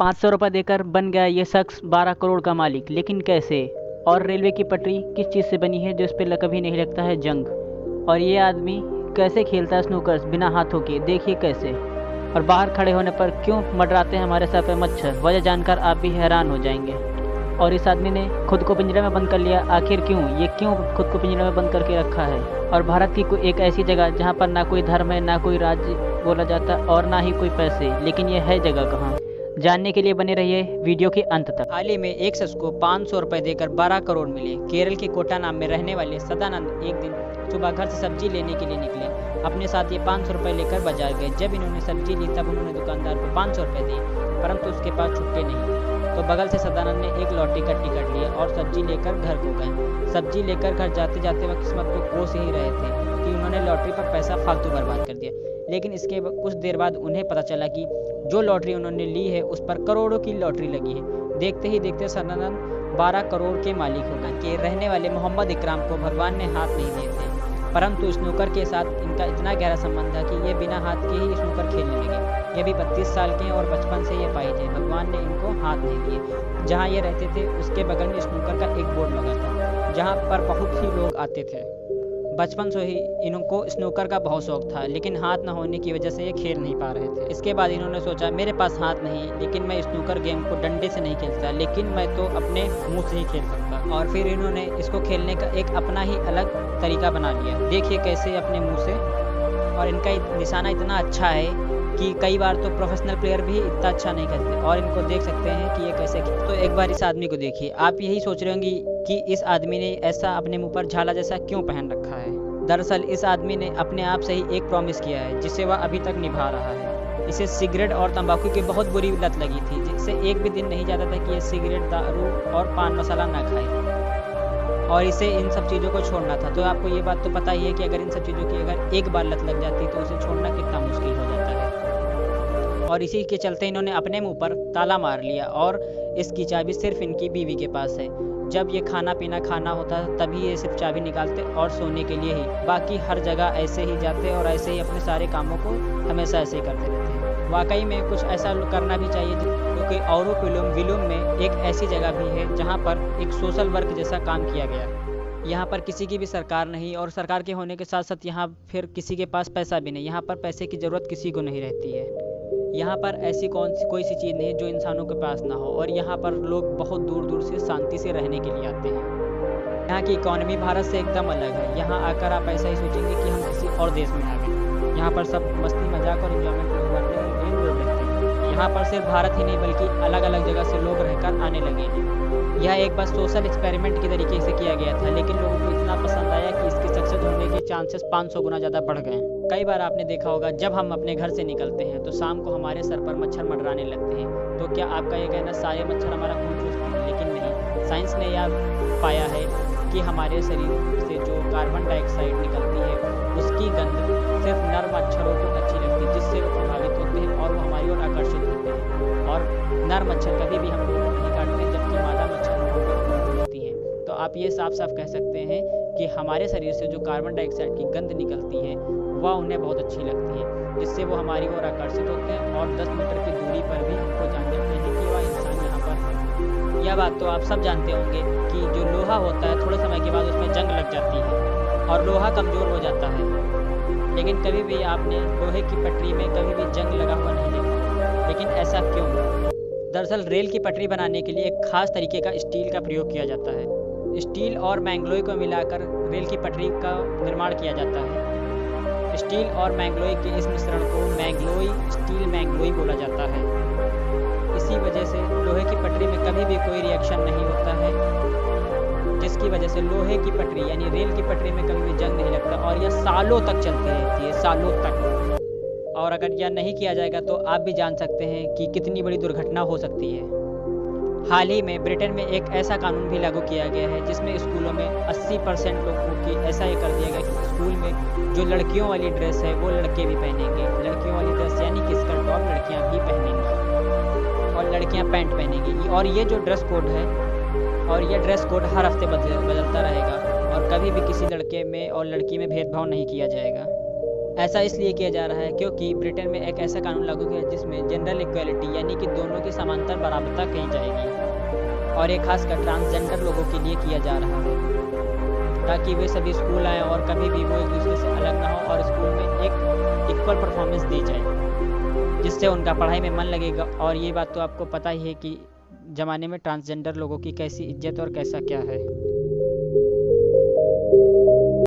500 रुपये देकर बन गया ये शख्स 12 करोड़ का मालिक, लेकिन कैसे? और रेलवे की पटरी किस चीज़ से बनी है जो इस पर कभी नहीं लगता है जंग? और ये आदमी कैसे खेलता है स्नूकर्स बिना हाथों के, देखिए कैसे। और बाहर खड़े होने पर क्यों मंडराते हैं हमारे सर पे मच्छर, वजह जानकर आप भी हैरान हो जाएंगे। और इस आदमी ने खुद को पिंजरे में बंद कर लिया, आखिर क्यों? ये क्यों खुद को पिंजरे में बंद करके रखा है? और भारत की कोई एक ऐसी जगह जहाँ पर ना कोई धर्म है, ना कोई राज्य बोला जाता और ना ही कोई पैसे, लेकिन ये है जगह कहाँ? जानने के लिए बने रहिए वीडियो के अंत तक। हाल ही में एक शख्स को 500 रुपये देकर 12 करोड़ मिले। केरल के कोटानाम में रहने वाले सदानंद एक दिन सुबह घर से सब्जी लेने के लिए निकले। अपने साथ ये 500 रुपये लेकर बाजार गए। जब इन्होंने सब्जी ली तब उन्होंने दुकानदार को 500 रुपये दिए, परंतु उसके पास छुट्टे नहीं। तो बगल से सदानंद ने एक लॉटरी का टिकट लिया और सब्जी लेकर घर को गए। सब्जी लेकर घर जाते जाते वह किस्मत को कोस ही रहे थे कि उन्होंने लॉटरी पर पैसा फालतू बर्बाद कर दिया। लेकिन इसके कुछ देर बाद उन्हें पता चला कि जो लॉटरी उन्होंने ली है उस पर करोड़ों की लॉटरी लगी है। देखते ही देखते सदानंद 12 करोड़ के मालिक हो गए। के रहने वाले मोहम्मद इकराम को भगवान ने हाथ नहीं दिए थे, परंतु स्नूकर के साथ इनका इतना गहरा संबंध था कि ये बिना हाथ के ही स्नूकर खेलने लगे। ये भी 32 साल के हैं और बचपन से ये पाए थे। भगवान ने इनको हाथ नहीं दिए। जहाँ ये रहते थे उसके बगल में स्नूकर का एक बोर्ड लगा था, जहाँ पर बहुत ही लोग आते थे। बचपन से ही इनको स्नूकर का बहुत शौक था, लेकिन हाथ न होने की वजह से ये खेल नहीं पा रहे थे। इसके बाद इन्होंने सोचा मेरे पास हाथ नहीं, लेकिन मैं स्नूकर गेम को डंडे से नहीं खेलता, लेकिन मैं तो अपने मुंह से ही खेल सकता। और फिर इन्होंने इसको खेलने का एक अपना ही अलग तरीका बना लिया। देखिए कैसे अपने मुंह से। और इनका निशाना इतना अच्छा है कि कई बार तो प्रोफेशनल प्लेयर भी इतना अच्छा नहीं खेलते। और इनको देख सकते हैं कि ये कैसे खेलते। तो एक बार इस आदमी को देखिए। आप यही सोच रहे होंगे कि इस आदमी ने ऐसा अपने मुंह पर झाला जैसा क्यों पहन रखा है। दरअसल इस आदमी ने अपने आप से ही एक प्रॉमिस किया है जिसे वह अभी तक निभा रहा है। इसे सिगरेट और तंबाकू की बहुत बुरी लत लगी थी, जिससे एक भी दिन नहीं जाता था कि ये सिगरेट, दारू और पान मसाला ना खाए। और इसे इन सब चीज़ों को छोड़ना था। तो आपको ये बात तो पता ही है कि अगर इन सब चीज़ों की अगर एक बार लत लग जाती तो उसे छोड़ना कितना मुश्किल हो जाता है। और इसी के चलते इन्होंने अपने मुंह पर ताला मार लिया और इसकी चाबी सिर्फ इनकी बीवी के पास है। जब ये खाना पीना खाना होता है तभी ये सिर्फ चाबी निकालते और सोने के लिए ही, बाकी हर जगह ऐसे ही जाते और ऐसे ही अपने सारे कामों को हमेशा ऐसे ही करते रहते हैं। वाकई में कुछ ऐसा करना भी चाहिए, क्योंकि औरो विलुम में एक ऐसी जगह भी है जहाँ पर एक सोशल वर्क जैसा काम किया गया। यहाँ पर किसी की भी सरकार नहीं, और सरकार के होने के साथ साथ यहाँ फिर किसी के पास पैसा भी नहीं। यहाँ पर पैसे की ज़रूरत किसी को नहीं रहती है। यहाँ पर ऐसी कोई सी चीज़ नहीं है जो इंसानों के पास ना हो। और यहाँ पर लोग बहुत दूर दूर से शांति से रहने के लिए आते हैं। यहाँ की इकॉनमी भारत से एकदम अलग है। यहाँ आकर आप ऐसा ही सोचेंगे कि हम किसी और देश में आ गए। यहाँ पर सब मस्ती मजाक और इंजॉयमेंट करते हैं। यहाँ पर सिर्फ भारत ही नहीं बल्कि अलग अलग जगह से लोग रहकर आने लगे हैं। यह एक बार सोशल एक्सपेरिमेंट के तरीके से किया गया था, लेकिन लोगों को इतना पसंद आया कि इसके सक्सेस होने के चांसेस 500 गुना ज़्यादा बढ़ गए। कई बार आपने देखा होगा जब हम अपने घर से निकलते हैं तो शाम को हमारे सर पर मच्छर मंडराने लगते हैं। तो क्या आपका ये कहना सारे मच्छर हमारा खून चूसते हैं? लेकिन नहीं। साइंस ने यह पाया है कि हमारे शरीर से जो कार्बन डाइऑक्साइड निकलती है उसकी गंध सिर्फ नर मच्छरों को अच्छी लगती है, जिससे वो प्रभावित होते हैं और वो हमारी ओर आकर्षित होते हैं। और नर मच्छर कभी भी हम लोगों को नहीं काटते, जबकि मादा मच्छर लोगों को होती हैं। तो आप ये साफ साफ कह सकते हैं कि हमारे शरीर से जो कार्बन डाइऑक्साइड की गंध निकलती है वह उन्हें बहुत अच्छी लगती है, जिससे वो हमारी ओर आकर्षित होते हैं। और 10 मीटर की दूरी पर भी हमको जान जाते हैं कि वह इंसान यहाँ पर है। यह बात तो आप सब जानते होंगे कि जो लोहा होता है थोड़े समय के बाद उसमें जंग लग जाती है और लोहा कमज़ोर हो जाता है। लेकिन कभी भी आपने लोहे की पटरी में कभी भी जंग लगा हुआ नहीं देखा। लेकिन ऐसा क्यों? दरअसल रेल की पटरी बनाने के लिए एक खास तरीके का स्टील का प्रयोग किया जाता है। स्टील और मैंगलोई को मिलाकर रेल की पटरी का निर्माण किया जाता है। स्टील और मैंगलोई के इस मिश्रण को मैंगलोई बोला जाता है। इसी वजह से लोहे की पटरी में कभी भी कोई रिएक्शन नहीं होता है, जिसकी वजह से लोहे की पटरी यानी रेल की पटरी में कभी भी जंग नहीं लगता और यह सालों तक चलती रहती है, सालों तक। और अगर यह नहीं किया जाएगा तो आप भी जान सकते हैं कि कितनी बड़ी दुर्घटना हो सकती है। हाल ही में ब्रिटेन में एक ऐसा कानून भी लागू किया गया है जिसमें स्कूलों में 80% लोगों की ऐसा ये कर दिया गया कि स्कूल में जो लड़कियों वाली ड्रेस है वो लड़के भी पहनेंगे। लड़कियों वाली ड्रेस यानी कि स्कर्ट टॉप लड़कियाँ भी पहनेंगी और लड़कियाँ पैंट पहनेंगी। और ये जो ड्रेस कोड है और ये ड्रेस कोड हर हफ्ते बदलता रहेगा और कभी भी किसी लड़के में और लड़की में भेदभाव नहीं किया जाएगा। ऐसा इसलिए किया जा रहा है क्योंकि ब्रिटेन में एक ऐसा कानून लागू किया है जिसमें जनरल इक्वालिटी यानी कि दोनों की समांतर बराबरता कही जाएगी, और ये खासकर ट्रांसजेंडर लोगों के लिए किया जा रहा है ताकि वे सभी स्कूल आएँ और कभी भी वो एक दूसरे से अलग ना हो और स्कूल में एक इक्वल परफॉर्मेंस दी जाए जिससे उनका पढ़ाई में मन लगेगा। और ये बात तो आपको पता ही है कि ज़माने में ट्रांसजेंडर लोगों की कैसी इज्जत और कैसा क्या है।